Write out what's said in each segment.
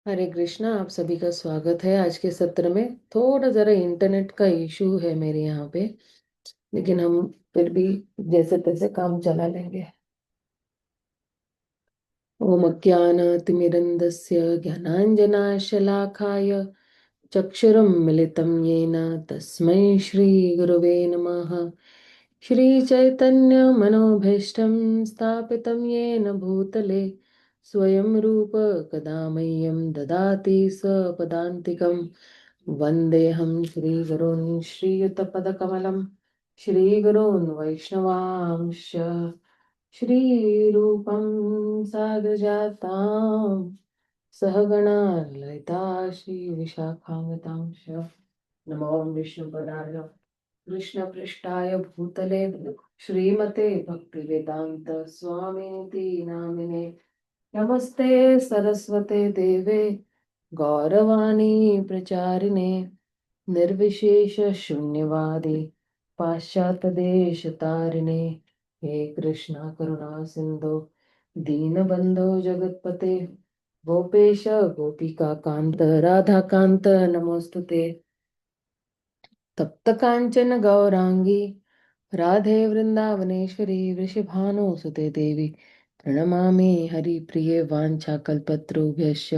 हरे कृष्णा। आप सभी का स्वागत है आज के सत्र में। थोड़ा जरा इंटरनेट का इशू है मेरे यहाँ पे, लेकिन हम फिर भी जैसे तैसे काम चला लेंगे। ओम अज्ञानतिमिरन्धस्य ज्ञानाञ्जनाशलाकाय चक्षुरुं मिलितं येन तस्मै श्रीगुरवे नमः। श्रीचैतन्यमनोभीष्टं स्थापितं येन भूतले स्वयं रूप कदा मह्यं ददाति स्वपदान्तिकं। वन्देऽहं श्रीगुरून् श्रीयुतपदकमलं श्रीगुरून् वैष्णवांश्च श्रीरूपं साग्रजातां सहगणा ललिता श्रीविशाखान्वितांश्च। नमो विष्णुपदाय कृष्णपृष्ठाय भूतले श्रीमते भक्तिवेदान्त स्वामिनिति नामिने। नमस्ते सरस्वते देवे गौरवाणी प्रचारिणे निर्विशेष शून्यवादी पाश्चात्य देश तारिणे। हे कृष्णा करुणा सिंधु दीनबंधो जगतपते गोपेश गोपिका कांत राधा कांत नमोस्तुते। तप्त कांचन गौरांगी राधे वृंदावनेश्वरी वृषभानुसुते देवी प्रणमामि हरिप्रिये वाञ्छाकल्पतरुभ्यश्च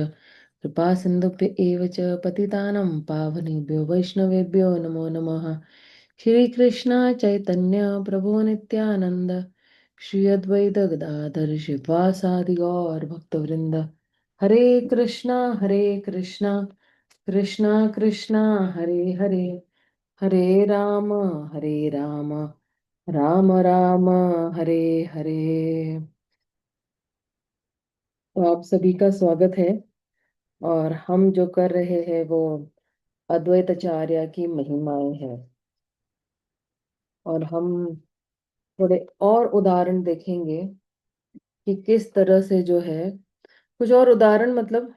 कृपा सिन्धुभ्य एव च पतितानां पावनेभ्यो वैष्णवेभ्यो नमो नमः। श्री कृष्ण चैतन्य प्रभु नित्यानंद श्री अद्वैत गदाधर शिवासादि गौर भक्तवृंद। हरे कृष्णा कृष्णा कृष्णा हरे हरे, हरे राम राम राम हरे हरे। तो आप सभी का स्वागत है। और हम जो कर रहे हैं वो अद्वैताचार्य की महिमाएं हैं। और हम थोड़े और उदाहरण देखेंगे कि किस तरह से जो है, कुछ और उदाहरण मतलब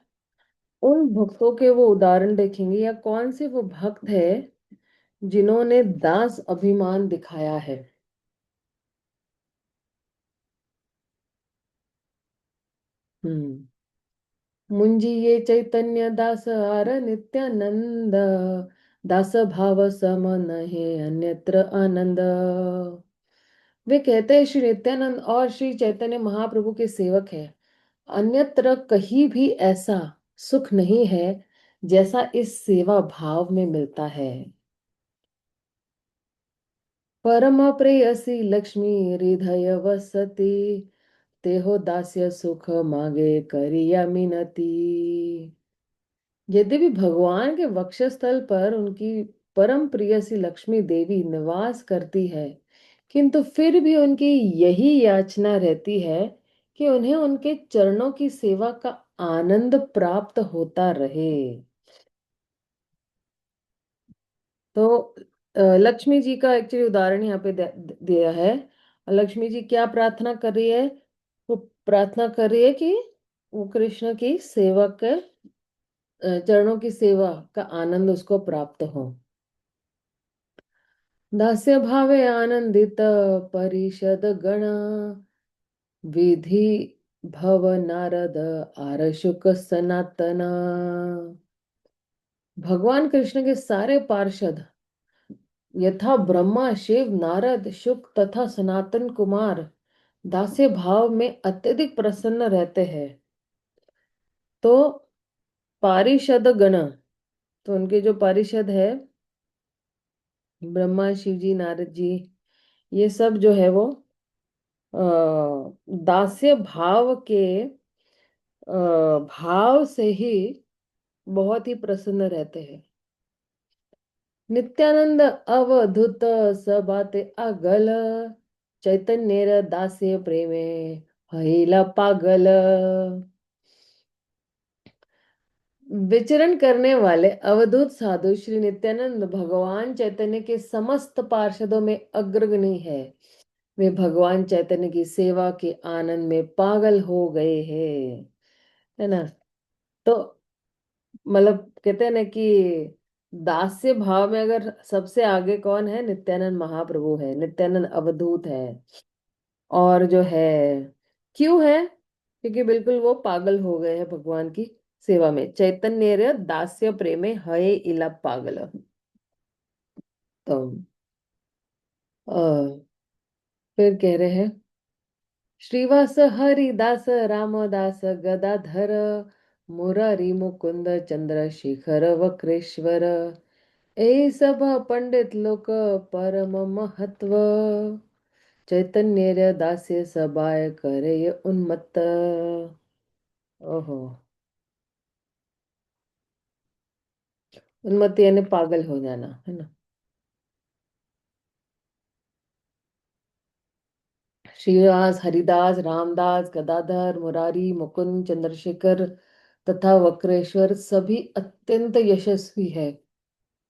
उन भक्तों के वो उदाहरण देखेंगे या कौन से वो भक्त है जिन्होंने दास अभिमान दिखाया है। हम्म। मुंजिए चैतन्य दास आर नित्यानंद दास भाव सम नहे अन्यत्र आनंद। वे कहते हैं श्री नित्यानंद और श्री चैतन्य महाप्रभु के सेवक हैं। अन्यत्र कहीं भी ऐसा सुख नहीं है जैसा इस सेवा भाव में मिलता है। परम प्रेयसी लक्ष्मी हृदय वसती तेहो दास्य सुख मागे करिया मिनती। यद्यपि भगवान के वक्षस्थल पर उनकी परम प्रियसी लक्ष्मी देवी निवास करती है, किंतु फिर भी उनकी यही याचना रहती है कि उन्हें उनके चरणों की सेवा का आनंद प्राप्त होता रहे। तो लक्ष्मी जी का एक्चुअली उदाहरण यहाँ पे दिया है। लक्ष्मी जी क्या प्रार्थना कर रही है? वो प्रार्थना कर रही है कि वो कृष्ण की सेवा के चरणों की सेवा का आनंद उसको प्राप्त हो। दास्य भावे आनंदित परिषद गण विधि भव नारद आरशुक सनातन। भगवान कृष्ण के सारे पार्षद यथा ब्रह्मा शिव नारद शुक तथा सनातन कुमार दास्य भाव में अत्यधिक प्रसन्न रहते हैं। तो पारिषद गण, तो उनके जो पारिषद है ब्रह्मा शिव जी नारद जी, ये सब जो है वो दास्य भाव के भाव से ही बहुत ही प्रसन्न रहते हैं। नित्यानंद अवधूत सबाते अगल चैतन्य दास्य प्रेमे हईला पागल। विचरण करने वाले अवधूत साधु श्री नित्यानंद भगवान चैतन्य के समस्त पार्षदों में अग्रगणी है। वे भगवान चैतन्य की सेवा के आनंद में पागल हो गए हैं, है ना। तो मतलब कहते हैं ना कि दास्य भाव में अगर सबसे आगे कौन है, नित्यानंद महाप्रभु है, नित्यानंद अवधूत है। और जो है क्यों है, क्योंकि बिल्कुल वो पागल हो गए हैं भगवान की सेवा में चैतन्य दास्य प्रेमे हये इला पागल। तो अ, फिर कह रहे हैं श्रीवास हरिदास रामदास गदाधर मुरारी मुकुंद चंद्रशेखर वक्रेश्वर ए सब पंडित लोक परम महत्व चैतन्य दास्य सबाय करे उन्मत्त। ओहो। उन्मत्त यानी पागल हो जाना है ना। श्रीवास हरिदास रामदास गदाधर मुरारी मुकुंद चंद्रशेखर तथा वक्रेश्वर सभी अत्यंत यशस्वी है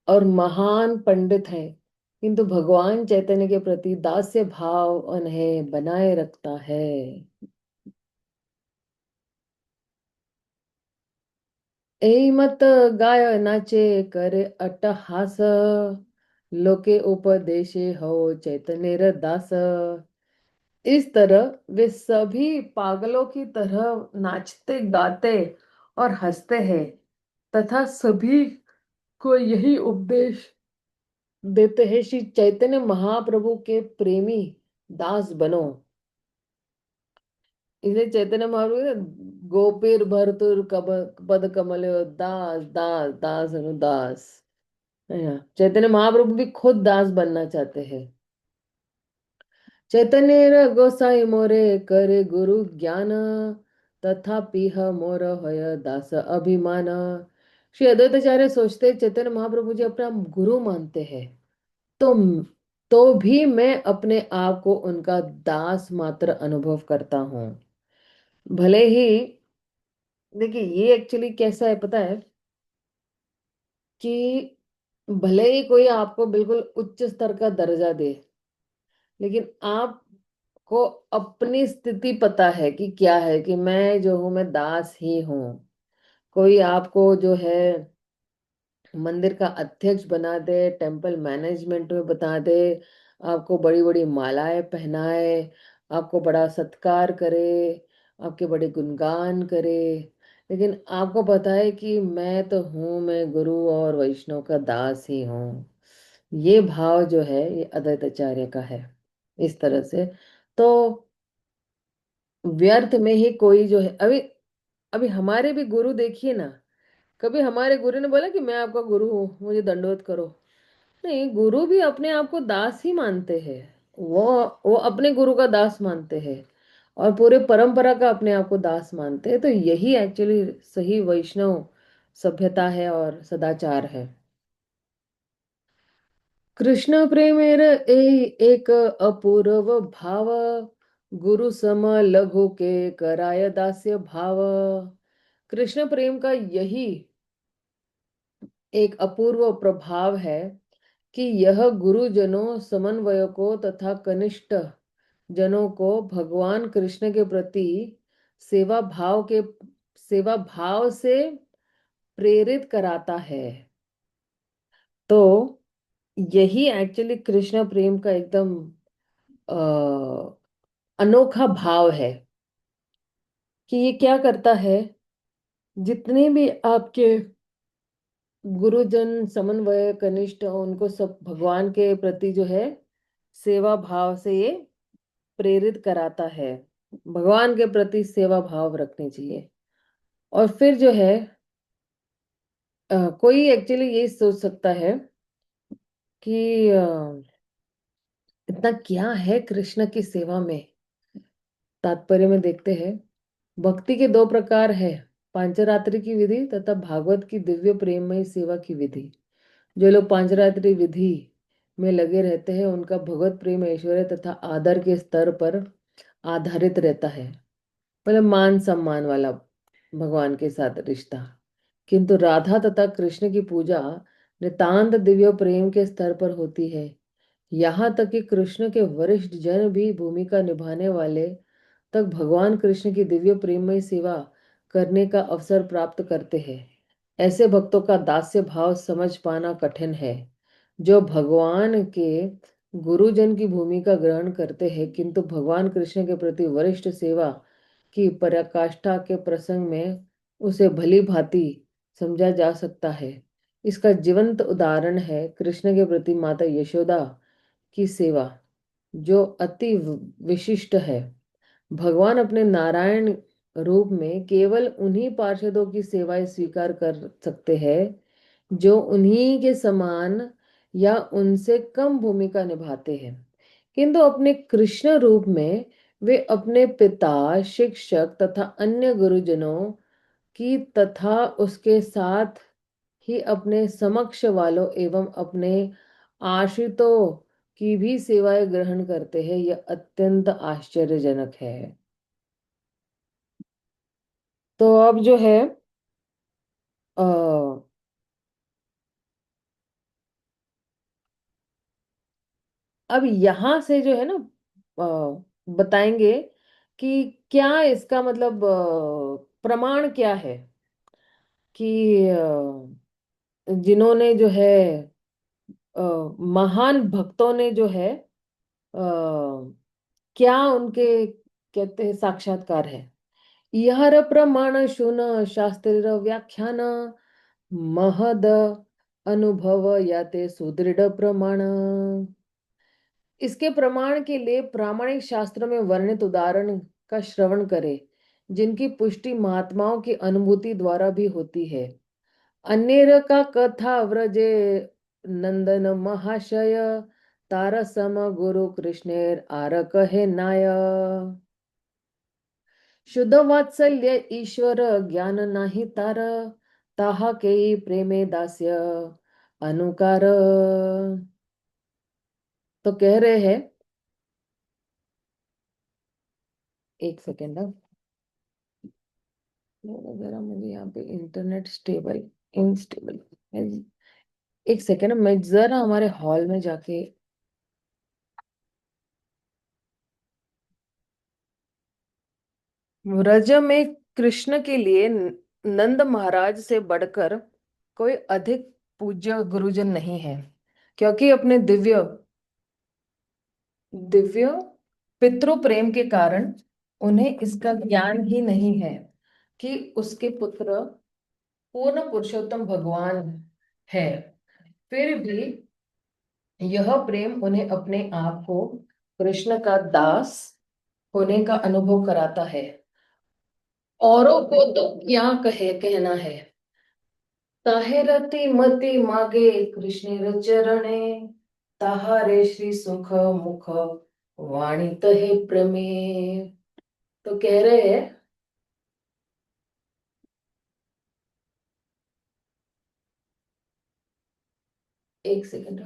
और महान पंडित है, किंतु भगवान चैतन्य के प्रति दास्य भाव उन्हें बनाए रखता है। ए मत गाय नाचे करे अट्टहास लोके उपदेशे हो चैतन्य दास। इस तरह वे सभी पागलों की तरह नाचते गाते और हंसते हैं तथा सभी को यही उपदेश देते हैं श्री चैतन्य महाप्रभु के प्रेमी दास बनो। इसलिए चैतन्य महाप्रभु ने गोपीर भरतुर पद कमल दास दास दास अनु दास। चैतन्य महाप्रभु भी खुद दास बनना चाहते हैं। चैतन्य गोसाई मोरे करे गुरु ज्ञान तथापि मोर होय दास अभिमान। श्री अद्वैताचार्य सोचते चैतन्य महाप्रभु जी अपना गुरु मानते हैं, तो तो भी मैं अपने आप को उनका दास मात्र अनुभव करता हूँ। भले ही देखिए ये एक्चुअली कैसा है पता है कि भले ही कोई आपको बिल्कुल उच्च स्तर का दर्जा दे, लेकिन आपको अपनी स्थिति पता है कि क्या है, कि मैं जो हूं मैं दास ही हूँ। कोई आपको जो है मंदिर का अध्यक्ष बना दे, टेम्पल मैनेजमेंट में बता दे, आपको बड़ी बड़ी मालाएं पहनाए, आपको बड़ा सत्कार करे, आपके बड़े गुणगान करे, लेकिन आपको पता है कि मैं तो हूँ, मैं गुरु और वैष्णव का दास ही हूँ। ये भाव जो है ये अद्वैताचार्य का है। इस तरह से तो व्यर्थ में ही कोई जो है अभी अभी हमारे भी गुरु देखिए ना, कभी हमारे गुरु ने बोला कि मैं आपका गुरु हूँ मुझे दंडवत करो। नहीं, गुरु भी अपने आप को दास ही मानते हैं। वो वो अपने गुरु का दास मानते हैं और पूरे परंपरा का अपने आप को दास मानते हैं। तो यही एक्चुअली सही वैष्णव सभ्यता है और सदाचार है। कृष्ण प्रेमेर एक अपूर्व भाव गुरु सम लघु के कराय दास्य भाव। कृष्ण प्रेम का यही एक अपूर्व प्रभाव है कि यह गुरुजनों समन्वयकों तथा कनिष्ठ जनों को भगवान कृष्ण के प्रति सेवा भाव के सेवा भाव से प्रेरित कराता है। तो यही एक्चुअली कृष्ण प्रेम का एकदम अनोखा भाव है कि ये क्या करता है, जितने भी आपके गुरुजन समन्वय कनिष्ठ उनको सब भगवान के प्रति जो है सेवा भाव से ये प्रेरित कराता है। भगवान के प्रति सेवा भाव रखनी चाहिए। और फिर जो है कोई एक्चुअली ये सोच सकता है कि इतना क्या है कृष्ण की सेवा में। तात्पर्य में देखते हैं, भक्ति के दो प्रकार है, पांचरात्रि की विधि तथा भागवत की दिव्य प्रेममय सेवा की विधि। जो लोग पांचरात्रि विधि में लगे रहते हैं उनका भगवत प्रेम ऐश्वर्य तथा आदर के स्तर पर आधारित रहता है, मतलब मान सम्मान वाला भगवान के साथ रिश्ता। किंतु राधा तथा कृष्ण की पूजा नितांत दिव्य प्रेम के स्तर पर होती है। यहाँ तक कि कृष्ण के वरिष्ठ जन भी भूमिका निभाने वाले तक भगवान कृष्ण की दिव्य प्रेममय सेवा करने का अवसर प्राप्त करते हैं। ऐसे भक्तों का दास्य भाव समझ पाना कठिन है, जो भगवान के गुरुजन की भूमिका ग्रहण करते हैं किंतु भगवान कृष्ण के प्रति वरिष्ठ सेवा की पराकाष्ठा के प्रसंग में उसे भली भांति समझा जा सकता है। इसका जीवंत उदाहरण है कृष्ण के प्रति माता यशोदा की सेवा, जो अति विशिष्ट है। भगवान अपने नारायण रूप में केवल उन्हीं पार्षदों की सेवाएं स्वीकार कर सकते हैं जो उन्हीं के समान या उनसे कम भूमिका निभाते हैं, किंतु अपने कृष्ण रूप में वे अपने पिता, शिक्षक तथा अन्य गुरुजनों की तथा उसके साथ ही अपने समक्ष वालों एवं अपने आश्रितों की भी सेवाएं ग्रहण करते हैं। यह अत्यंत आश्चर्यजनक है। तो अब जो है अ, अब यहाँ से जो है ना बताएंगे कि क्या इसका मतलब प्रमाण क्या है कि जिन्होंने जो है अ, महान भक्तों ने जो है क्या उनके कहते हैं साक्षात्कार है। यह प्रमाण शुन शास्त्र व्याख्यान महद अनुभव या ते सुदृढ़ प्रमाण। इसके प्रमाण के लिए प्रामाणिक शास्त्रों में वर्णित उदाहरण का श्रवण करें, जिनकी पुष्टि महात्माओं की अनुभूति द्वारा भी होती है। अन्य का कथा व्रजे नंदन महाशय तारसम गुरु कृष्णेर आर कहे नाय। शुद्ध वात्सल्य ईश्वर ज्ञान नाही तार, ताहा के प्रेमे दास्य अनुकार। तो कह रहे हैं, एक सेकेंड जरा मुझे यहाँ पे इंटरनेट स्टेबल इनस्टेबल। एक सेकेंड, मैं जरा हमारे हॉल में जाके। व्रज में कृष्ण के लिए नंद महाराज से बढ़कर कोई अधिक पूज्य गुरुजन नहीं है, क्योंकि अपने दिव्य दिव्य पितृ प्रेम के कारण उन्हें इसका ज्ञान ही नहीं है कि उसके पुत्र पूर्ण पुरुषोत्तम भगवान है। फिर भी यह प्रेम उन्हें अपने आप को कृष्ण का दास होने का अनुभव कराता है। औरों को तो क्या कहना है। ताहे रति मति मागे कृष्ण चरणे, ताहारे श्री सुख मुख वाणी तहे प्रमे। तो कह रहे हैं, एक सेकंड,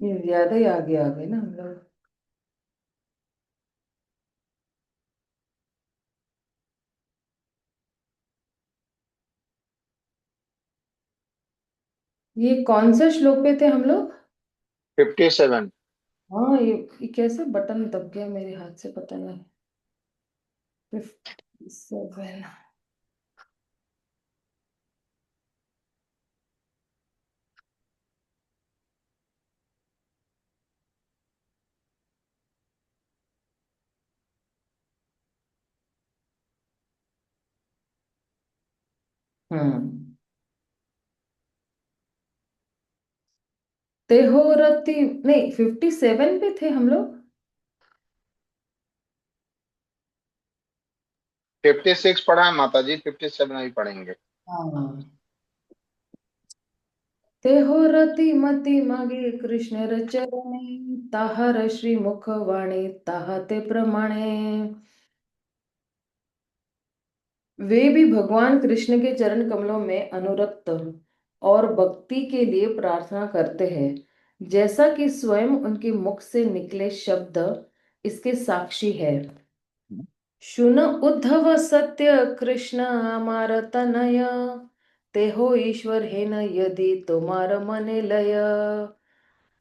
ये ज्यादा ही आगे आ गए ना हम लोग। ये कौन सा श्लोक पे थे हम लोग? 57। हाँ, ये कैसे बटन दब गया मेरे हाथ से, पता नहीं। 57। हम्म। तेहोरती, नहीं 57 पे थे हम लोग। 56 पढ़ा है माता जी, 57 भी पढ़ेंगे। हाँ। तेहोरति मति मागे कृष्ण चरणे, ताहर श्री मुख वाणी ताहते प्रमाणे। वे भी भगवान कृष्ण के चरण कमलों में अनुरक्त और भक्ति के लिए प्रार्थना करते हैं, जैसा कि स्वयं उनके मुख से निकले शब्द इसके साक्षी है। शुन उद्धव सत्य कृष्ण अमार तनय, ते हो ईश्वर है न यदि तुम्हार मने लय,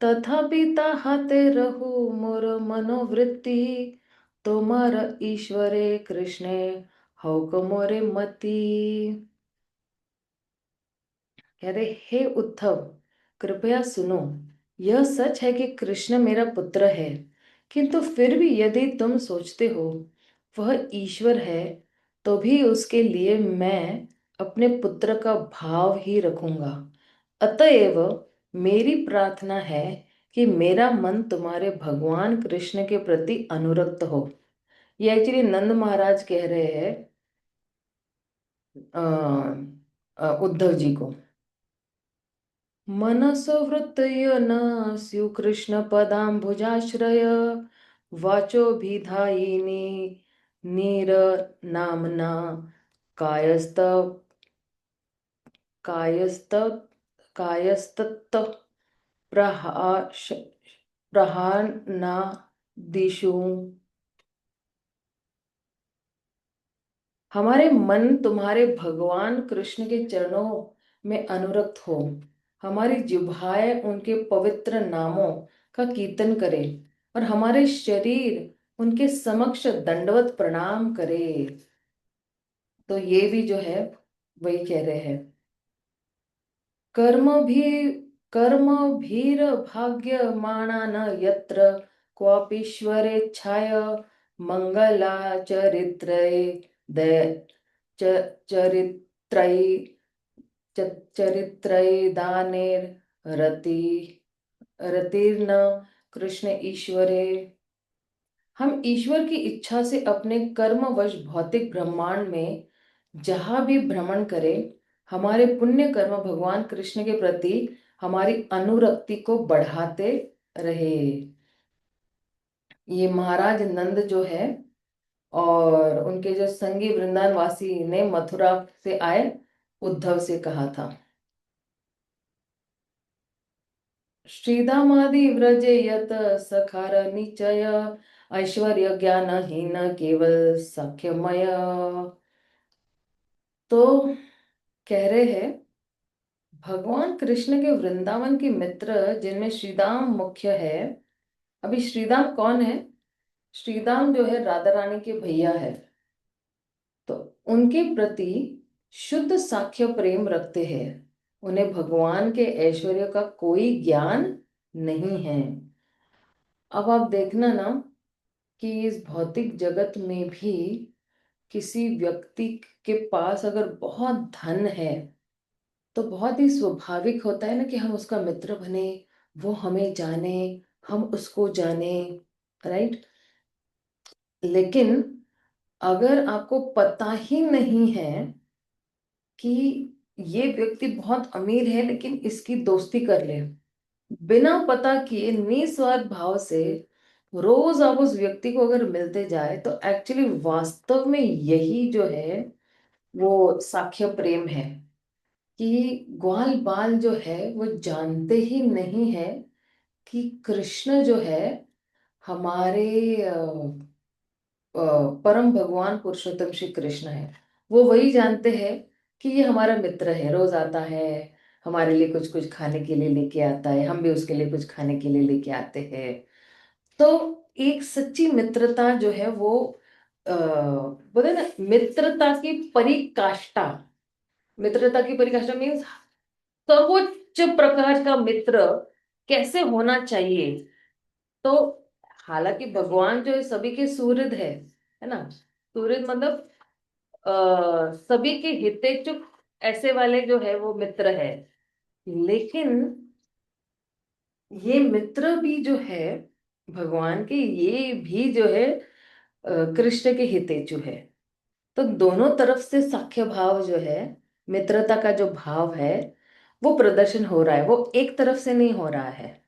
तथापि ताहाते रहु मोर मनोवृत्ति, तुम्हार ईश्वरे कृष्णे हौक मोरे मति। कह रहे, हे उद्धव, कृपया सुनो। यह सच है कि कृष्ण मेरा पुत्र है, किंतु फिर भी यदि तुम सोचते हो वह ईश्वर है, तो भी उसके लिए मैं अपने पुत्र का भाव ही रखूंगा। अतएव मेरी प्रार्थना है कि मेरा मन तुम्हारे भगवान कृष्ण के प्रति अनुरक्त हो। ये एक्चुअली नंद महाराज कह रहे हैं उद्धव जी को। मनसो वृत्तय न स्यु कृष्ण पदाम्बुजाश्रय, वाचोभिधायिनी नीर नामना कायस्त कायस्त कायस्तत्त प्रहाश प्रहाना दिशु। हमारे मन तुम्हारे भगवान कृष्ण के चरणों में अनुरक्त हो, हमारी जिह्वाएं उनके पवित्र नामों का कीर्तन करे, और हमारे शरीर उनके समक्ष दंडवत प्रणाम करे। तो ये भी जो है वही कह रहे हैं। कर्म भी कर्म भीर भाग्य माना न यत्र, क्वापीश्वरेच्छाय मंगलाचरित्रे दय चरित्रै चरित्रैदानेर्रति रतिर्न कृष्ण ईश्वरे। हम ईश्वर की इच्छा से अपने कर्मवश भौतिक ब्रह्मांड में जहां भी भ्रमण करें, हमारे पुण्य कर्म भगवान कृष्ण के प्रति हमारी अनुरक्ति को बढ़ाते रहे। ये महाराज नंद जो है और उनके जो संगी वृंदावन वासी ने मथुरा से आए उद्धव से कहा था। श्रीदामादि व्रजे यत सखार निचय, ऐश्वर्य ज्ञान हीन केवल सख्यमय। तो कह रहे हैं, भगवान कृष्ण के वृंदावन के मित्र जिनमें श्रीदाम मुख्य है। अभी श्रीदाम कौन है? श्रीदाम जो है राधा रानी के भैया है। तो उनके प्रति शुद्ध साख्य प्रेम रखते हैं। उन्हें भगवान के ऐश्वर्य का कोई ज्ञान नहीं है। अब आप देखना ना कि इस भौतिक जगत में भी किसी व्यक्ति के पास अगर बहुत धन है, तो बहुत ही स्वाभाविक होता है ना कि हम उसका मित्र बने, वो हमें जाने, हम उसको जाने, राइट। लेकिन अगर आपको पता ही नहीं है कि ये व्यक्ति बहुत अमीर है लेकिन इसकी दोस्ती कर ले, बिना पता किए निस्वार्थ भाव से रोज आप उस व्यक्ति को अगर मिलते जाए, तो एक्चुअली वास्तव में यही जो है वो साख्य प्रेम है। कि ग्वाल बाल जो है वो जानते ही नहीं है कि कृष्ण जो है हमारे परम भगवान पुरुषोत्तम श्री कृष्ण है। वो वही जानते हैं कि ये हमारा मित्र है, रोज आता है, हमारे लिए कुछ कुछ खाने के लिए लेके आता है, हम भी उसके लिए कुछ खाने के लिए लेके आते हैं। तो एक सच्ची मित्रता जो है वो बोले ना, मित्रता की परिकाष्ठा मीन्स सर्वोच्च प्रकार का मित्र कैसे होना चाहिए। तो हालांकि भगवान जो है सभी के सुहृद है ना। सुहृद मतलब सभी के हितेच्छुक, ऐसे वाले जो है वो मित्र है। लेकिन ये मित्र भी जो है भगवान के, ये भी जो है कृष्ण के हितेच्छु है। तो दोनों तरफ से साख्य भाव जो है, मित्रता का जो भाव है वो प्रदर्शन हो रहा है, वो एक तरफ से नहीं हो रहा है।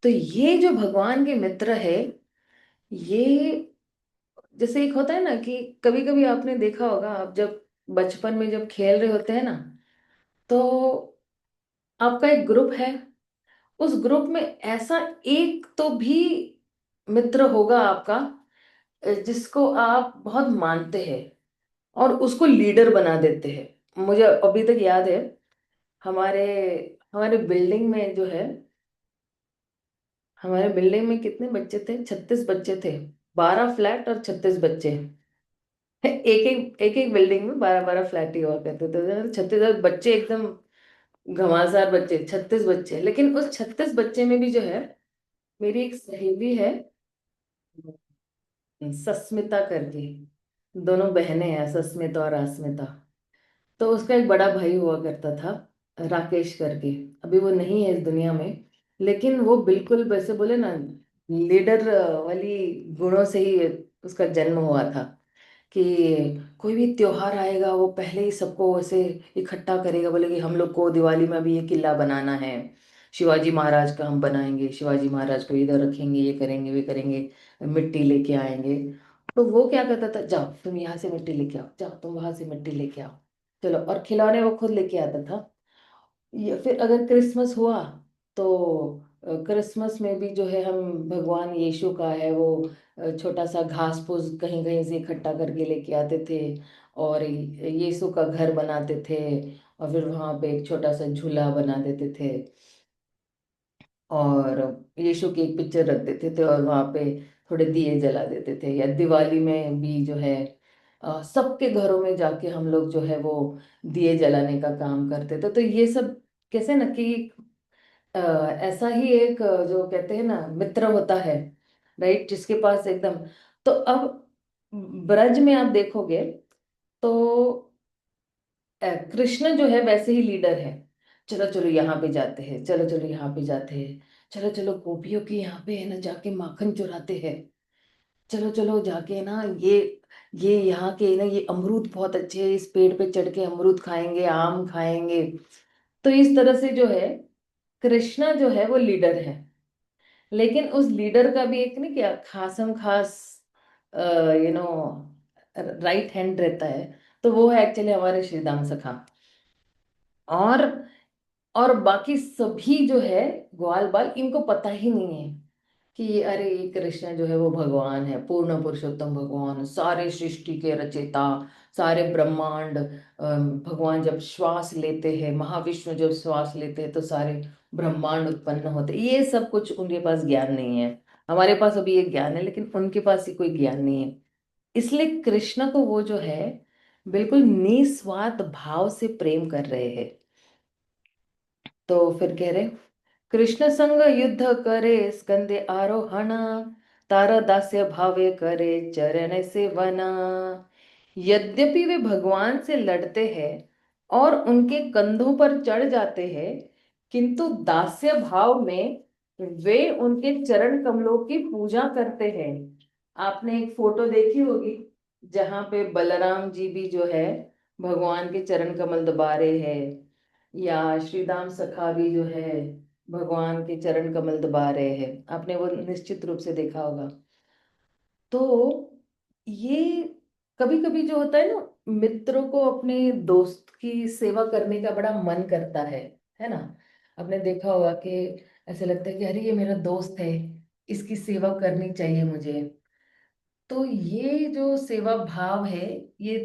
तो ये जो भगवान के मित्र है, ये जैसे एक होता है ना कि कभी कभी आपने देखा होगा, आप जब बचपन में जब खेल रहे होते हैं ना, तो आपका एक ग्रुप है, उस ग्रुप में ऐसा एक तो भी मित्र होगा आपका जिसको आप बहुत मानते हैं और उसको लीडर बना देते हैं। मुझे अभी तक याद है, हमारे हमारे बिल्डिंग में जो है, हमारे बिल्डिंग में कितने बच्चे थे, 36 बच्चे थे। 12 फ्लैट और 36 बच्चे। एक एक बिल्डिंग में 12 12 फ्लैट ही हुआ करते थे, तो 36 बच्चे एकदम घमासान बच्चे, 36 बच्चे। लेकिन उस 36 बच्चे में भी जो है, मेरी एक सहेली है, सस्मिता करके। दोनों बहनें हैं, सस्मिता और अस्मिता। तो उसका एक बड़ा भाई हुआ करता था, राकेश करके। अभी वो नहीं है इस दुनिया में, लेकिन वो बिल्कुल वैसे बोले ना, लीडर वाली गुणों से ही उसका जन्म हुआ था। कि कोई भी त्योहार आएगा, वो पहले ही सबको ऐसे इकट्ठा करेगा, बोले कि हम लोग को दिवाली में भी ये किला बनाना है, शिवाजी महाराज का हम बनाएंगे, शिवाजी महाराज को इधर रखेंगे, ये करेंगे, वे करेंगे, मिट्टी लेके आएंगे। तो वो क्या करता था, जाओ तुम यहाँ से मिट्टी लेके आओ, जाओ तुम वहां से मिट्टी लेके आओ, चलो। और खिलौने वो खुद लेके आता था। या फिर अगर क्रिसमस हुआ, तो क्रिसमस में भी जो है, हम भगवान यीशु का है वो छोटा सा घास फूस कहीं कहीं से इकट्ठा करके लेके आते थे, और यीशु का घर बनाते थे, और फिर वहां पे एक छोटा सा झूला बना देते थे, और यीशु की एक पिक्चर रख देते थे, और वहां पे थोड़े दिए जला देते थे। या दिवाली में भी जो है, सबके घरों में जाके हम लोग जो है वो दिए जलाने का काम करते थे। तो ये सब कैसे ना कि ऐसा ही एक जो कहते हैं ना, मित्र होता है, राइट, जिसके पास एकदम। तो अब ब्रज में आप देखोगे, तो कृष्ण जो है वैसे ही लीडर है। चलो चलो यहाँ पे जाते हैं, चलो चलो यहाँ पे जाते हैं, चलो चलो गोपियों के यहाँ पे है ना जाके माखन चुराते हैं, चलो चलो जाके ना ये यहाँ के ना ये अमरूद बहुत अच्छे हैं, इस पेड़ पे चढ़ के अमरूद खाएंगे, आम खाएंगे। तो इस तरह से जो है, कृष्णा जो है वो लीडर है। लेकिन उस लीडर का भी एक नहीं क्या खासम खास यू नो राइट हैंड रहता है। तो वो है एक्चुअली हमारे श्री दाम सखा। और और बाकी सभी जो है, ग्वाल बाल, इनको पता ही नहीं है कि अरे ये कृष्ण जो है वो भगवान है, पूर्ण पुरुषोत्तम भगवान, सारे सृष्टि के रचयिता, सारे ब्रह्मांड। भगवान जब श्वास लेते हैं, महाविष्णु जब श्वास लेते हैं, तो सारे ब्रह्मांड उत्पन्न होते हैं। ये सब कुछ उनके पास ज्ञान नहीं है। हमारे पास अभी ये ज्ञान है, लेकिन उनके पास ही कोई ज्ञान नहीं है। इसलिए कृष्ण को वो जो है, बिल्कुल निस्वार्थ भाव से प्रेम कर रहे हैं। तो फिर कह रहे, कृष्ण संग युद्ध करे स्कंदे आरोहण, तार दास्य भावे करे चरण सेवना। यद्यपि वे भगवान से लड़ते हैं और उनके कंधों पर चढ़ जाते हैं, किंतु दास्य भाव में वे उनके चरण कमलों की पूजा करते हैं। आपने एक फोटो देखी होगी, जहां पे बलराम जी भी जो है भगवान के चरण कमल दबा रहे हैं, या श्रीदाम सखा भी जो है भगवान के चरण कमल दबा रहे हैं। आपने वो निश्चित रूप से देखा होगा। तो ये कभी कभी जो होता है ना, मित्रों को अपने दोस्त की सेवा करने का बड़ा मन करता है ना। आपने देखा होगा कि ऐसे लगता है कि अरे ये मेरा दोस्त है, इसकी सेवा करनी चाहिए मुझे। तो ये जो सेवा भाव है, ये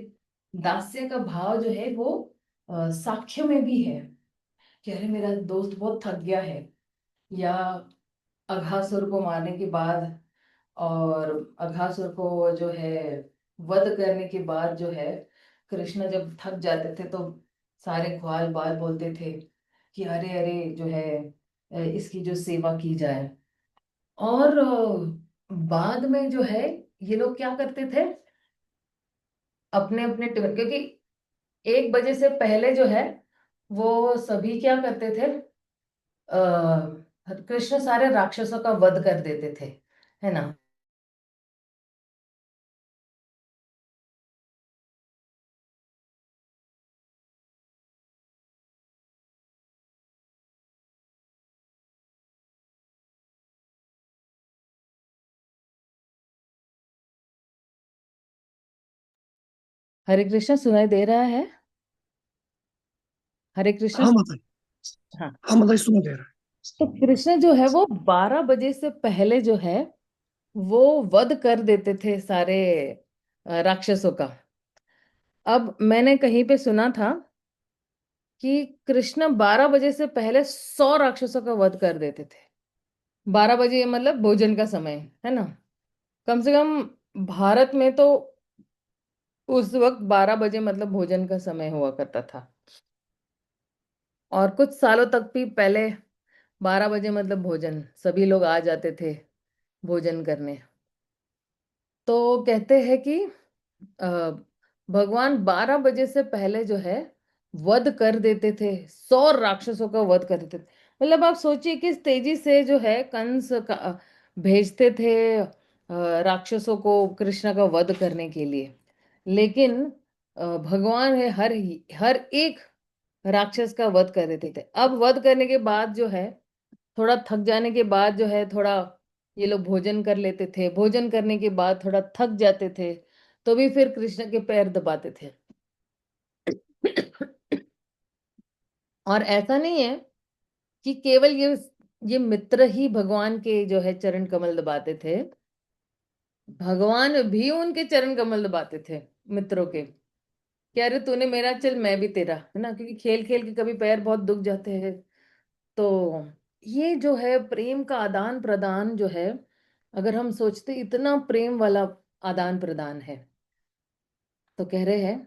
दास्य का भाव जो है वो साक्ष्य में भी है, कि अरे मेरा दोस्त बहुत थक गया है। या अघासुर को मारने के बाद, और अघासुर को जो है वध करने के बाद जो है, कृष्ण जब थक जाते थे, तो सारे ग्वाल बाल बोलते थे कि अरे अरे जो है इसकी जो सेवा की जाए। और बाद में जो है, ये लोग क्या करते थे, अपने अपने क्योंकि 1 बजे से पहले जो है, वो सभी क्या करते थे, कृष्ण सारे राक्षसों का वध कर देते थे, है ना। हरे कृष्ण, सुनाई दे रहा है? हरे कृष्ण। हाँ माता जी। हाँ। हाँ माता जी, सुना दे रहा है। तो कृष्ण जो है वो 12 बजे से पहले जो है, वो वध कर देते थे सारे राक्षसों का। अब मैंने कहीं पे सुना था कि कृष्ण 12 बजे से पहले 100 राक्षसों का वध कर देते थे। 12 बजे मतलब भोजन का समय, है ना। कम से कम भारत में तो उस वक्त 12 बजे मतलब भोजन का समय हुआ करता था। और कुछ सालों तक भी पहले 12 बजे मतलब भोजन, सभी लोग आ जाते थे भोजन करने। तो कहते हैं कि अ, भगवान 12 बजे से पहले जो है वध कर देते थे, 100 राक्षसों का वध कर देते थे। मतलब आप सोचिए किस तेजी से जो है कंस का भेजते थे राक्षसों को कृष्ण का वध करने के लिए। लेकिन भगवान है हर हर एक राक्षस का वध कर देते थे। अब वध करने के बाद जो है, थोड़ा थक जाने के बाद जो है, थोड़ा ये लोग भोजन कर लेते थे। भोजन करने के बाद थोड़ा थक जाते थे, तो भी फिर कृष्ण के पैर दबाते थे। और ऐसा नहीं है कि केवल ये मित्र ही भगवान के जो है चरण कमल दबाते थे। भगवान भी उनके चरण कमल दबाते थे मित्रों के। कह रहे तूने मेरा, चल मैं भी तेरा, है ना। क्योंकि खेल खेल के कभी पैर बहुत दुख जाते हैं। तो ये जो है प्रेम का आदान प्रदान जो है, अगर हम सोचते इतना प्रेम वाला आदान प्रदान है, तो कह रहे हैं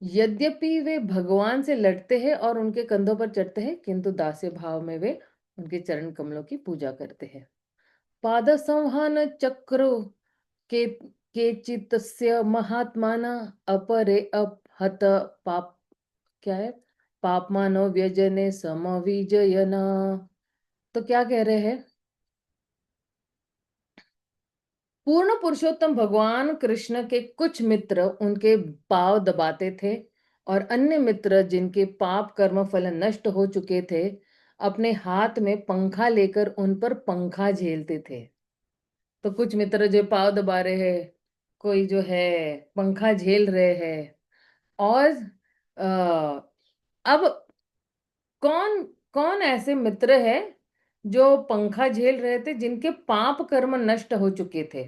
यद्यपि वे भगवान से लड़ते हैं और उनके कंधों पर चढ़ते हैं, किंतु दास्य भाव में वे उनके चरण कमलों की पूजा करते हैं। पाद संवहन चक्रो के चित्तस्य महात्माना अपरे अपहत पाप, क्या है, पापमानो व्यजने समविजयना। तो क्या कह रहे हैं, पूर्ण पुरुषोत्तम भगवान कृष्ण के कुछ मित्र उनके पांव दबाते थे, और अन्य मित्र जिनके पाप कर्म फल नष्ट हो चुके थे, अपने हाथ में पंखा लेकर उन पर पंखा झेलते थे। तो कुछ मित्र जो पांव दबा रहे हैं, कोई जो है पंखा झेल रहे हैं। और अब कौन कौन ऐसे मित्र है जो पंखा झेल रहे थे, जिनके पाप कर्म नष्ट हो चुके थे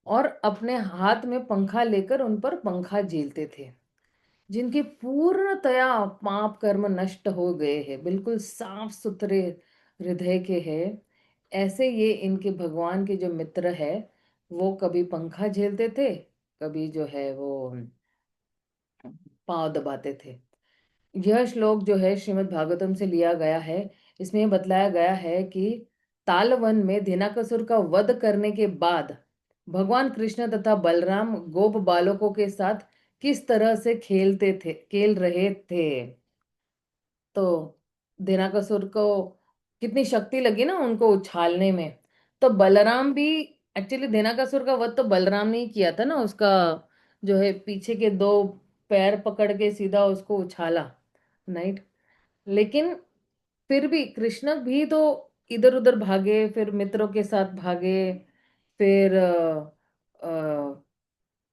और अपने हाथ में पंखा लेकर उन पर पंखा झेलते थे, जिनके पूर्णतया पाप कर्म नष्ट हो गए हैं, बिल्कुल साफ सुथरे हृदय के हैं। ऐसे ये इनके भगवान के जो मित्र है, वो कभी पंखा झेलते थे, कभी जो है वो पांव दबाते थे। यह श्लोक जो है श्रीमद् भागवतम से लिया गया है। इसमें बतलाया गया है कि तालवन में धेनुकासुर का वध करने के बाद भगवान कृष्ण तथा बलराम गोप बालकों के साथ किस तरह से खेल रहे थे। तो धेनुकासुर को कितनी शक्ति लगी ना उनको उछालने में। तो बलराम भी, एक्चुअली धेनुकासुर का वध तो बलराम ने ही किया था ना। उसका जो है पीछे के दो पैर पकड़ के सीधा उसको उछाला, राइट। लेकिन फिर भी कृष्ण भी तो इधर उधर भागे, फिर मित्रों के साथ भागे, फिर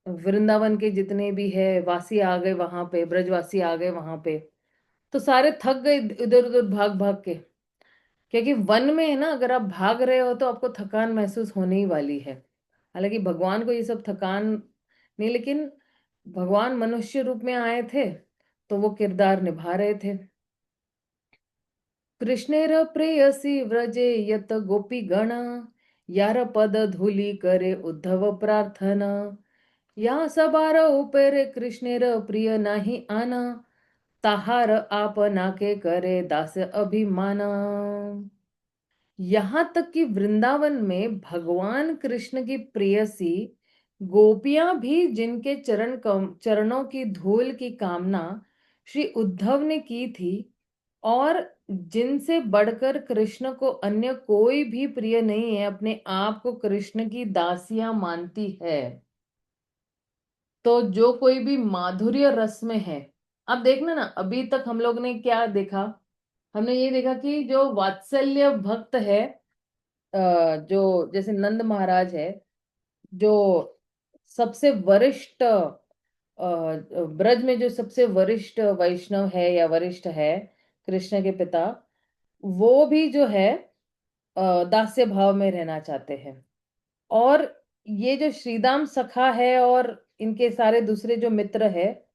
वृंदावन के जितने भी है वासी आ गए वहां पे, ब्रजवासी आ गए वहां पे। तो सारे थक गए इधर उधर भाग भाग के। क्योंकि वन में है ना, अगर आप भाग रहे हो तो आपको थकान महसूस होने ही वाली है। हालांकि भगवान को ये सब थकान नहीं, लेकिन भगवान मनुष्य रूप में आए थे, तो वो किरदार निभा रहे थे। कृष्णेर प्रेयसी व्रजे यत गोपी गण, यार पद धूली करे उद्धव प्रार्थना। या सबार उपरे कृष्णेर प्रिय नाही आना, ताहार आप नाके करे दास अभिमाना। यहाँ तक कि वृंदावन में भगवान कृष्ण की प्रेयसी गोपियां भी, जिनके चरणों की धूल की कामना श्री उद्धव ने की थी, और जिनसे बढ़कर कृष्ण को अन्य कोई भी प्रिय नहीं है, अपने आप को कृष्ण की दासियां मानती है। तो जो कोई भी माधुर्य रस में है, अब देखना ना, अभी तक हम लोग ने क्या देखा, हमने ये देखा कि जो वात्सल्य भक्त है, जो जैसे नंद महाराज है, जो सबसे वरिष्ठ ब्रज में जो सबसे वरिष्ठ वैष्णव है या वरिष्ठ है, कृष्ण के पिता, वो भी जो है दास्य भाव में रहना चाहते हैं। और ये जो श्रीदाम सखा है और इनके सारे दूसरे जो मित्र है,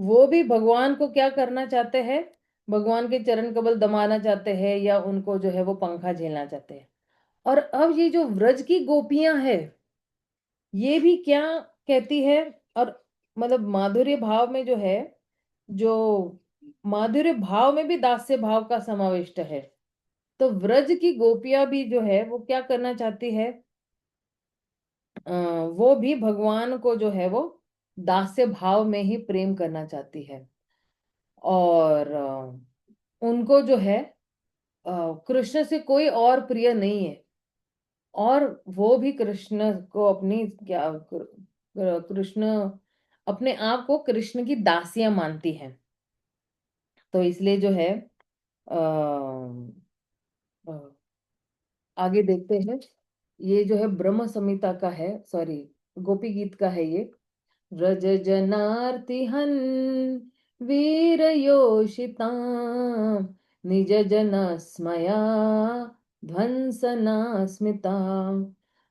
वो भी भगवान को क्या करना चाहते हैं? भगवान के चरण कमल दबाना चाहते हैं, या उनको जो है वो पंखा झेलना चाहते हैं। और अब ये जो व्रज की गोपियां है, ये भी क्या कहती है? और मतलब माधुर्य भाव में जो है, जो माधुर्य भाव में भी दास्य भाव का समाविष्ट है। तो व्रज की गोपियां भी जो है वो क्या करना चाहती है? वो भी भगवान को जो है वो दास्य भाव में ही प्रेम करना चाहती है। और उनको जो है कृष्ण से कोई और प्रिय नहीं है। और वो भी कृष्ण को अपनी क्या कृष्ण अपने आप को कृष्ण की दासियां मानती हैं। तो इसलिए जो है अ, अ, आगे देखते हैं। ये जो है ब्रह्म संहिता का है, सॉरी, गोपी गीत का है ये। व्रज जनार्तिहन वीर योषितां निज जन स्मया ध्वंसना स्मिता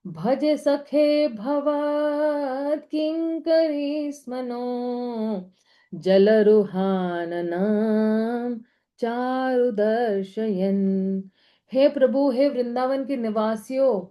भज सखे भवात् किंकरी स्मनो जलरुहाननां चारु दर्शयन। हे प्रभु, हे वृंदावन के निवासियों,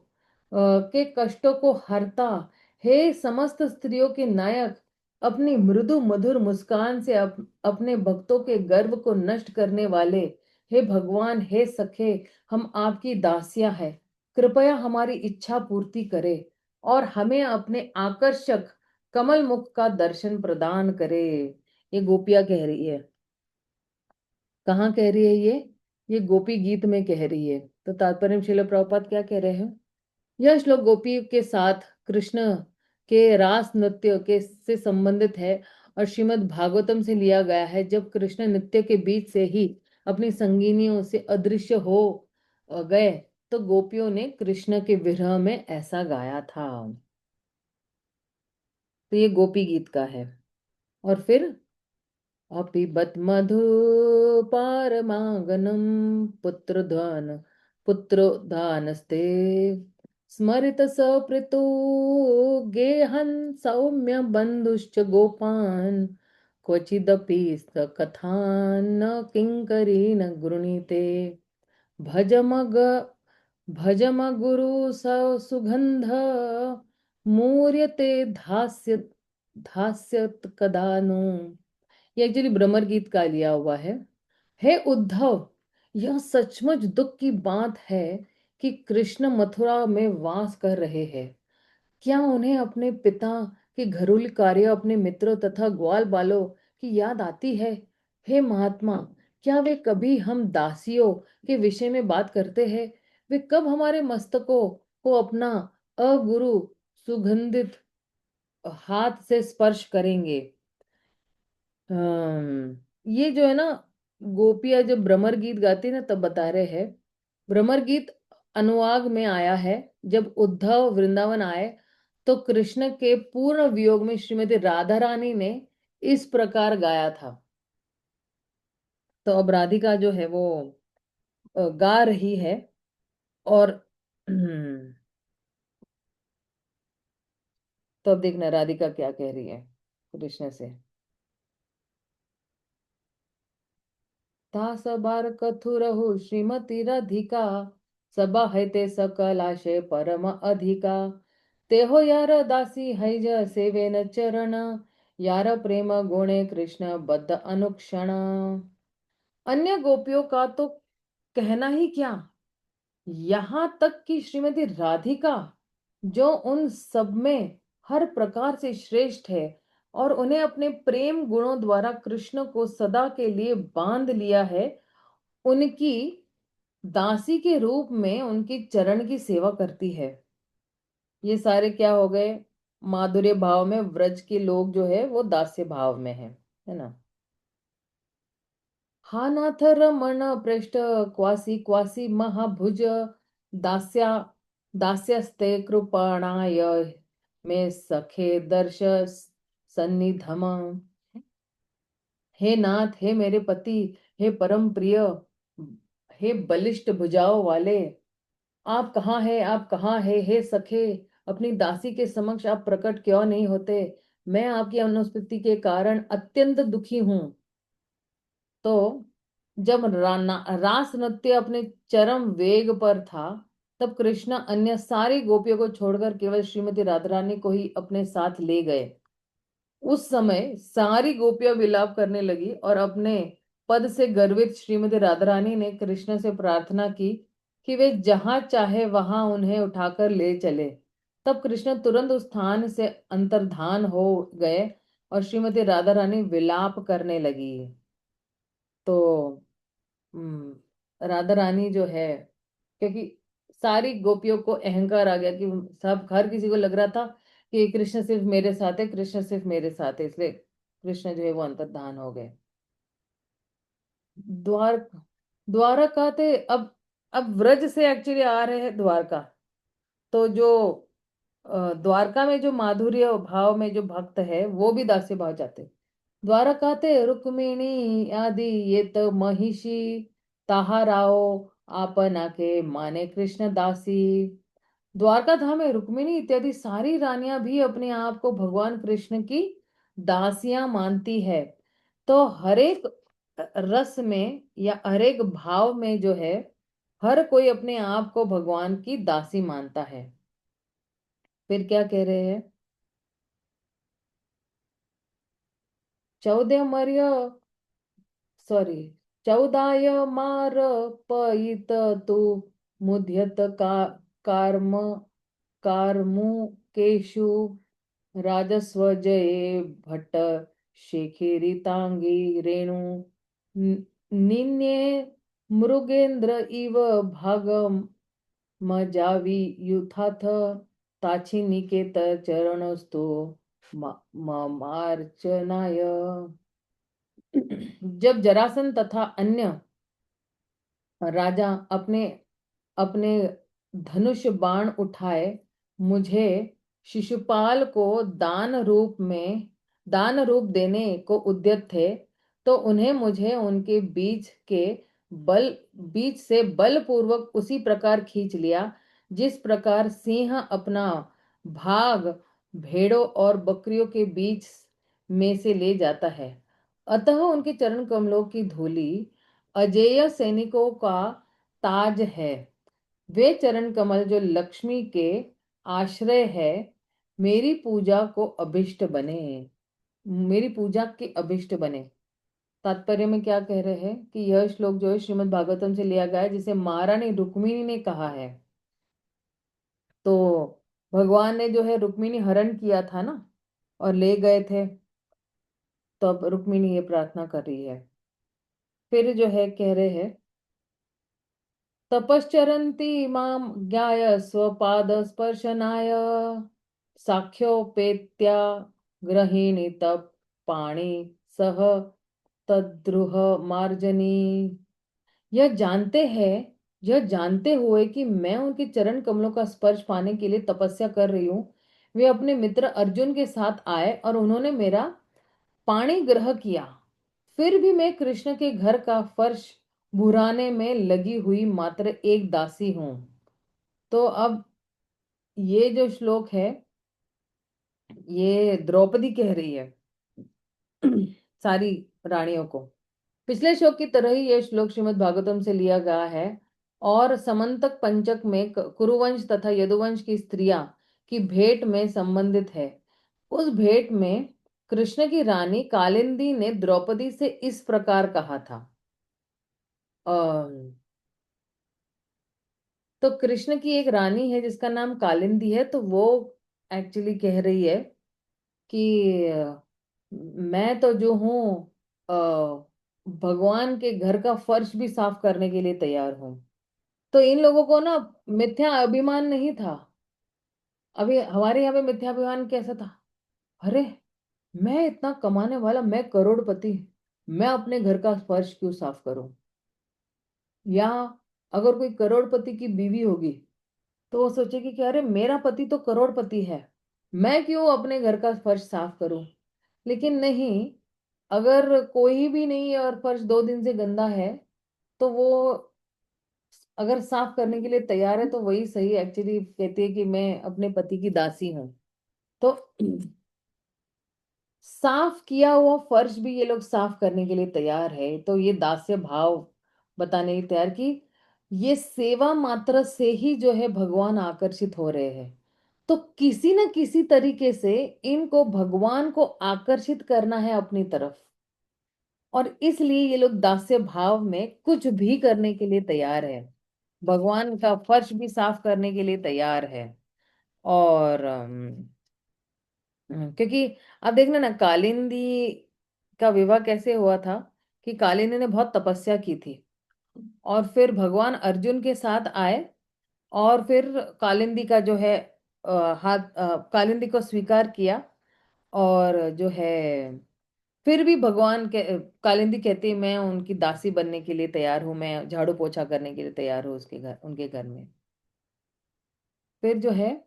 के कष्टों को हरता, हे समस्त स्त्रियों के नायक, अपनी मृदु मधुर मुस्कान से अपने भक्तों के गर्व को नष्ट करने वाले, हे भगवान, हे सखे, हम आपकी दासियां हैं। कृपया हमारी इच्छा पूर्ति करे और हमें अपने आकर्षक कमल मुख का दर्शन प्रदान करे। ये गोपियां कह रही है। कहाँ कह रही है ये गोपी गीत में कह रही है। तो तात्पर्य श्रील प्रभुपाद क्या कह रहे हैं? यह श्लोक गोपी के साथ कृष्ण के रास नृत्य के से संबंधित है और श्रीमद् भागवतम से लिया गया है, जब कृष्ण नृत्य के बीच से ही अपनी संगिनियों से अदृश्य हो गए, तो गोपियों ने कृष्ण के विरह में ऐसा गाया था। तो ये गोपी गीत का है। और फिर अपिबत मधुपारमागनं पुत्रोद्धानस्ते स्मरित सपृतो गेहन सौम्य बंधुश्च गोपान् क्वचिदपि स कथान्न किंकरी न गृणीते भजमग भजमगुरु सुगंध मूर्यते धास्य धास्यत कदानु। ये एक्चुअली भ्रमर गीत का लिया हुआ है। हे उद्धव, यह सचमुच दुख की बात है कि कृष्ण मथुरा में वास कर रहे हैं। क्या उन्हें अपने पिता के घरेलू कार्य, अपने मित्रों तथा ग्वाल बालों की याद आती है? हे महात्मा, क्या वे कभी हम दासियों के विषय में बात करते हैं? वे कब हमारे मस्तकों को अपना अगुरु सुगंधित हाथ से स्पर्श करेंगे? ये जो है ना, गोपियां जब भ्रमर गीत गाती है ना, तब बता रहे हैं। भ्रमर गीत अनुवाग में आया है जब उद्धव वृंदावन आए, तो कृष्ण के पूर्ण वियोग में श्रीमती राधा रानी ने इस प्रकार गाया था। तो अब राधिका जो है वो गा रही है। और तो अब देखना राधिका क्या कह रही है कृष्ण से। तास बार कथुरहु श्रीमती राधिका सबा है ते सकल आशय परम अधिका तेहो यार दासी है ज सेवे न चरण यार प्रेम गुणे कृष्ण बद्ध अनुक्षण। अन्य गोपियों का तो कहना ही क्या, यहाँ तक कि श्रीमती राधिका, जो उन सब में हर प्रकार से श्रेष्ठ है और उन्हें अपने प्रेम गुणों द्वारा कृष्ण को सदा के लिए बांध लिया है, उनकी दासी के रूप में उनके चरण की सेवा करती है। ये सारे क्या हो गए? माधुर्य भाव में व्रज के लोग जो है वो दास्य भाव में है ना। हा नाथ रमण पृष्ठ क्वासी क्वासी महाभुज दास्या दास्यस्ते कृपणाय में सखे दर्श सन्निधम। हे नाथ, हे मेरे पति, हे परम प्रिय, हे बलिष्ठ भुजाओं वाले, आप कहाँ है, आप कहाँ है हे सखे? अपनी दासी के समक्ष आप प्रकट क्यों नहीं होते? मैं आपकी अनुपस्थिति के कारण अत्यंत दुखी हूं। तो जब रास नृत्य अपने चरम वेग पर था, तब कृष्ण अन्य सारी गोपियों को छोड़कर केवल श्रीमती राधा रानी को ही अपने साथ ले गए। उस समय सारी गोपियां विलाप करने लगी और अपने पद से गर्वित श्रीमती राधा रानी ने कृष्ण से प्रार्थना की कि वे जहां चाहे वहां उन्हें उठाकर ले चले। तब कृष्ण तुरंत उस स्थान से अंतर्धान हो गए और श्रीमती राधा रानी विलाप करने लगी। तो राधा रानी जो है, क्योंकि सारी गोपियों को अहंकार आ गया कि सब हर किसी को लग रहा था कि कृष्ण सिर्फ मेरे साथ है, कृष्ण सिर्फ मेरे साथ है, इसलिए कृष्ण जो है वो अंतर्धान हो गए। द्वार द्वारका थे अब व्रज से एक्चुअली आ रहे हैं द्वारका। तो जो द्वारका में जो माधुर्य भाव में जो भक्त है वो भी दास्य भाव जाते। द्वारका ते रुक्मिणी आदि ये तो महिषी ताहाराओ आपना के माने कृष्ण दासी। द्वारका धाम में रुक्मिणी इत्यादि सारी रानियां भी अपने आप को भगवान कृष्ण की दासियां मानती है। तो हरेक रस में या हरेक भाव में जो है, हर कोई अपने आप को भगवान की दासी मानता है। फिर क्या कह रहे हैं? चौदह मर्य सॉरी, चौदाय मार पयित तु मुध्यत का कार्म कार्मुकेषु राजस्व जये भट्ट शेखिरितांगी रेणु निन्ये मृगेन्द्र इव भागम मजावी युथाथ ताछि निकेत चरणस्तु मार्चनाय। जब जरासंध तथा अन्य राजा अपने अपने धनुष बाण उठाए मुझे शिशुपाल को दान रूप देने को उद्यत थे, तो उन्हें मुझे उनके बल बीच से बलपूर्वक उसी प्रकार खींच लिया जिस प्रकार सिंह अपना भाग भेड़ों और बकरियों के बीच में से ले जाता है। अतः उनके चरण कमलों की धूलि अजेय सैनिकों का ताज है। वे चरण कमल जो लक्ष्मी के आश्रय है, मेरी पूजा को अभिष्ट बने मेरी पूजा के अभिष्ट बने। तात्पर्य में क्या कह रहे हैं कि यह श्लोक जो है श्रीमद् भागवतम से लिया गया है, जिसे महारानी रुक्मिणी ने कहा है। तो भगवान ने जो है रुक्मिणी हरण किया था ना, और ले गए थे। तो अब रुक्मिणी ये प्रार्थना कर रही है। फिर जो है कह रहे हैं, तपश्चरन्ति माम ज्ञाय स्वपाद स्पर्शनाय साख्योपेत्या गृहिणी तप पाणी सह तद्रुह मार्जनी। यह जानते हैं यह जानते हुए कि मैं उनके चरण कमलों का स्पर्श पाने के लिए तपस्या कर रही हूँ, वे अपने मित्र अर्जुन के साथ आए और उन्होंने मेरा पाणी ग्रह किया। फिर भी मैं कृष्ण के घर का फर्श भुराने में लगी हुई मात्र एक दासी हूं। तो अब ये जो श्लोक है, ये द्रौपदी कह रही है सारी रानियों को। पिछले श्लोक की तरह ही यह श्लोक श्रीमद् भागवतम से लिया गया है और समंतक पंचक में कुरुवंश तथा यदुवंश की स्त्रियां की भेंट में संबंधित है। उस भेंट में कृष्ण की रानी कालिंदी ने द्रौपदी से इस प्रकार कहा था। तो कृष्ण की एक रानी है जिसका नाम कालिंदी है, तो वो एक्चुअली कह रही है कि मैं तो जो हूँ भगवान के घर का फर्श भी साफ करने के लिए तैयार हूँ। तो इन लोगों को ना मिथ्या अभिमान नहीं था। अभी हमारे यहाँ पे मिथ्या अभिमान कैसा था? अरे, मैं इतना कमाने वाला, मैं करोड़पति, मैं अपने घर का फर्श क्यों साफ करूं? या अगर कोई करोड़पति की बीवी होगी तो वो सोचेगी कि अरे, मेरा पति तो करोड़पति है, मैं क्यों अपने घर का फर्श साफ करूं? लेकिन नहीं, अगर कोई भी नहीं है और फर्श 2 दिन से गंदा है, तो वो अगर साफ करने के लिए तैयार है तो वही सही, एक्चुअली कहती है कि मैं अपने पति की दासी हूँ। तो साफ किया हुआ फर्श भी ये लोग साफ करने के लिए तैयार है, तो ये दास्य भाव बताने के लिए तैयार कि ये सेवा मात्र से ही जो है भगवान आकर्षित हो रहे हैं। तो किसी न किसी तरीके से इनको भगवान को आकर्षित करना है अपनी तरफ, और इसलिए ये लोग दास्य भाव में कुछ भी करने के लिए तैयार है। भगवान का फर्श भी साफ करने के लिए तैयार है। और क्योंकि आप देखना ना, कालिंदी का विवाह कैसे हुआ था, कि कालिंदी ने बहुत तपस्या की थी, और फिर भगवान अर्जुन के साथ आए, और फिर कालिंदी का जो है कालिंदी को स्वीकार किया। और जो है फिर भी भगवान के कालिंदी कहती है मैं उनकी दासी बनने के लिए तैयार हूँ, मैं झाड़ू पोछा करने के लिए तैयार हूँ उसके घर, उनके घर में। फिर जो है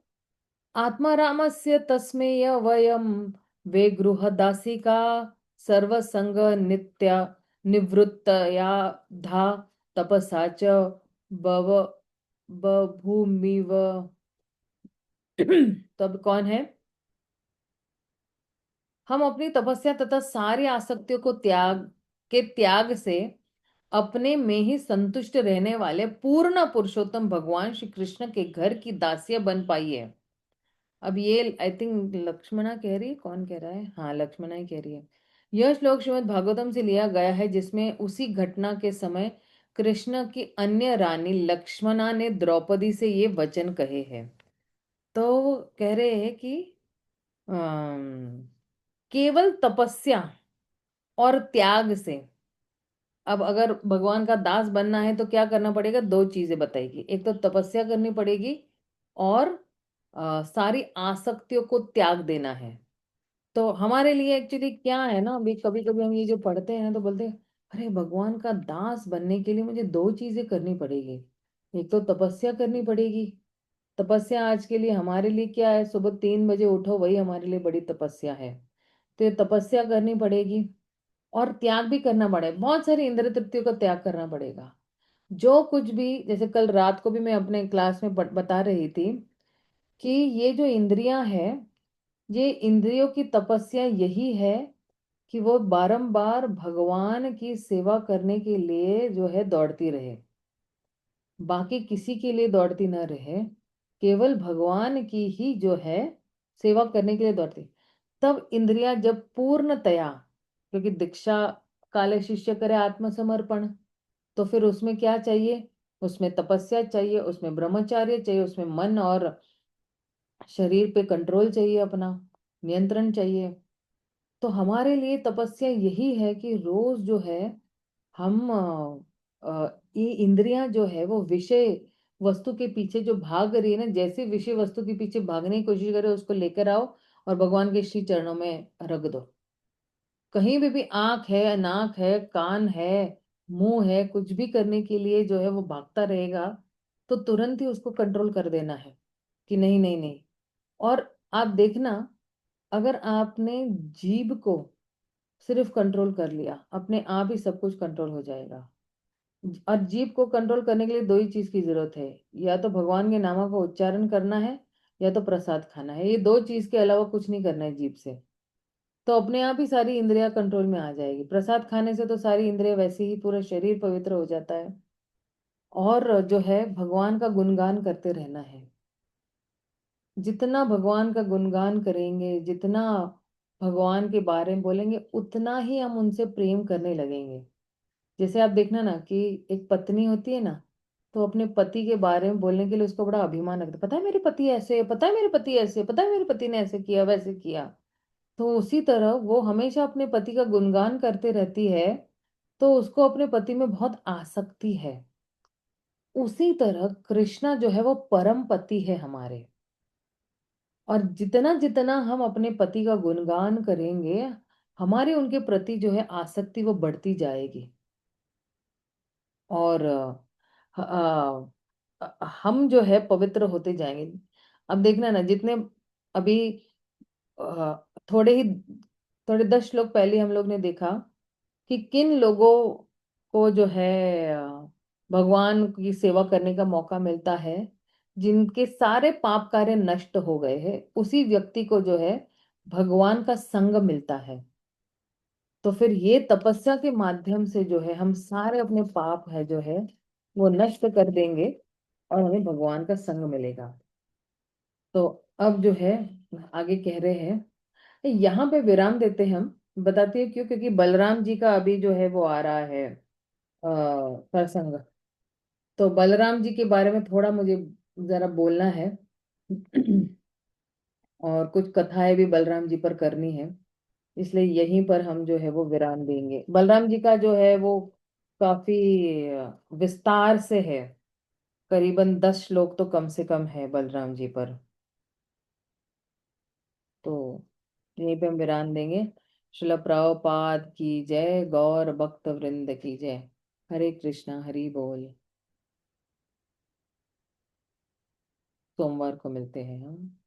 आत्मा रामस्य तस्मेय वयम वे गृह दासिका सर्वसंग नित्या निवृत्तया धा तपसा च बव बभूमिव। तब कौन है? हम अपनी तपस्या तथा सारी आसक्तियों को त्याग से अपने में ही संतुष्ट रहने वाले पूर्ण पुरुषोत्तम भगवान श्री कृष्ण के घर की दासियां बन पाई है। अब ये आई थिंक लक्ष्मणा कह रही है, कौन कह रहा है? हाँ, लक्ष्मणा ही कह रही है। यह श्लोक श्रीमद् भागवतम से लिया गया है, जिसमें उसी घटना के समय कृष्ण की अन्य रानी लक्ष्मणा ने द्रौपदी से ये वचन कहे हैं। तो कह रहे हैं कि केवल तपस्या और त्याग से, अब अगर भगवान का दास बनना है तो क्या करना पड़ेगा? दो चीजें बताएगी, एक तो तपस्या करनी पड़ेगी, और सारी आसक्तियों को त्याग देना है। तो हमारे लिए एक्चुअली क्या है ना, अभी कभी कभी हम ये जो पढ़ते हैं ना तो बोलते हैं अरे भगवान का दास बनने के लिए मुझे दो चीजें करनी पड़ेगी। एक तो तपस्या करनी पड़ेगी। तपस्या आज के लिए हमारे लिए क्या है? सुबह 3 बजे उठो, वही हमारे लिए बड़ी तपस्या है। तो ये तपस्या करनी पड़ेगी, और त्याग भी करना पड़ेगा, बहुत सारी इंद्रिय तृप्तियों का त्याग करना पड़ेगा। जो कुछ भी, जैसे कल रात को भी मैं अपने क्लास में बता रही थी कि ये जो इंद्रियां हैं, ये इंद्रियों की तपस्या यही है कि वो बारंबार भगवान की सेवा करने के लिए जो है दौड़ती रहे, बाकी किसी के लिए दौड़ती न रहे, केवल भगवान की ही जो है सेवा करने के लिए दौड़ती। तब इंद्रियां जब पूर्णतया, क्योंकि दीक्षा काले शिष्य करे आत्मसमर्पण, तो फिर उसमें क्या चाहिए? उसमें तपस्या चाहिए, उसमें ब्रह्मचार्य चाहिए, उसमें मन और शरीर पे कंट्रोल चाहिए, अपना नियंत्रण चाहिए। तो हमारे लिए तपस्या यही है कि रोज जो है हम ये इंद्रियां जो है वो विषय वस्तु के पीछे जो भाग रही है ना, जैसे विषय वस्तु के पीछे भागने की कोशिश करे, उसको लेकर आओ और भगवान के श्री चरणों में रख दो। कहीं भी आंख है, नाक है, कान है, मुंह है, कुछ भी करने के लिए जो है वो भागता रहेगा, तो तुरंत ही उसको कंट्रोल कर देना है कि नहीं नहीं नहीं। और आप देखना, अगर आपने जीभ को सिर्फ कंट्रोल कर लिया, अपने आप ही सब कुछ कंट्रोल हो जाएगा। और जीभ को कंट्रोल करने के लिए दो ही चीज की जरूरत है, या तो भगवान के नामों का उच्चारण करना है, या तो प्रसाद खाना है। ये दो चीज के अलावा कुछ नहीं करना है जीभ से। तो अपने आप ही सारी इंद्रियां कंट्रोल में आ जाएगी। प्रसाद खाने से तो सारी इंद्रियां वैसे ही, पूरा शरीर पवित्र हो जाता है। और जो है भगवान का गुणगान करते रहना है। जितना भगवान का गुणगान करेंगे, जितना भगवान के बारे में बोलेंगे, उतना ही हम उनसे प्रेम करने लगेंगे। जैसे आप देखना ना कि एक पत्नी होती है ना, तो अपने पति के बारे में बोलने के लिए उसको बड़ा अभिमान रखता है, पता है मेरे पति ऐसे है, पता है मेरे पति ऐसे है, पता है मेरे पति ने ऐसे किया वैसे किया। तो उसी तरह वो हमेशा अपने पति का गुणगान करते रहती है, तो उसको अपने पति में बहुत आसक्ति है। उसी तरह कृष्णा जो है वो परम पति है हमारे। और जितना जितना हम अपने पति का गुणगान करेंगे, हमारी उनके प्रति जो है आसक्ति वो बढ़ती जाएगी। और हम जो है पवित्र होते जाएंगे। अब देखना ना, जितने अभी थोड़े ही, थोड़े 10 श्लोक पहले हम लोग ने देखा कि किन लोगों को जो है भगवान की सेवा करने का मौका मिलता है। जिनके सारे पाप कार्य नष्ट हो गए हैं, उसी व्यक्ति को जो है भगवान का संग मिलता है। तो फिर ये तपस्या के माध्यम से जो है हम सारे अपने पाप है जो है वो नष्ट कर देंगे, और हमें भगवान का संग मिलेगा। तो अब जो है आगे कह रहे हैं, यहाँ पे विराम देते हैं हम। बताते हैं क्यों, क्योंकि बलराम जी का अभी जो है वो आ रहा है प्रसंग। तो बलराम जी के बारे में थोड़ा मुझे जरा बोलना है। और कुछ कथाएं भी बलराम जी पर करनी है, इसलिए यहीं पर हम जो है वो विराम देंगे। बलराम जी का जो है वो काफी विस्तार से है, करीबन 10 श्लोक तो कम से कम है बलराम जी पर। तो यहीं पे हम विराम देंगे। श्रील प्रभुपाद की जय, गौर भक्त वृंद की जय। हरे कृष्णा, हरि बोल। सोमवार को मिलते हैं हम।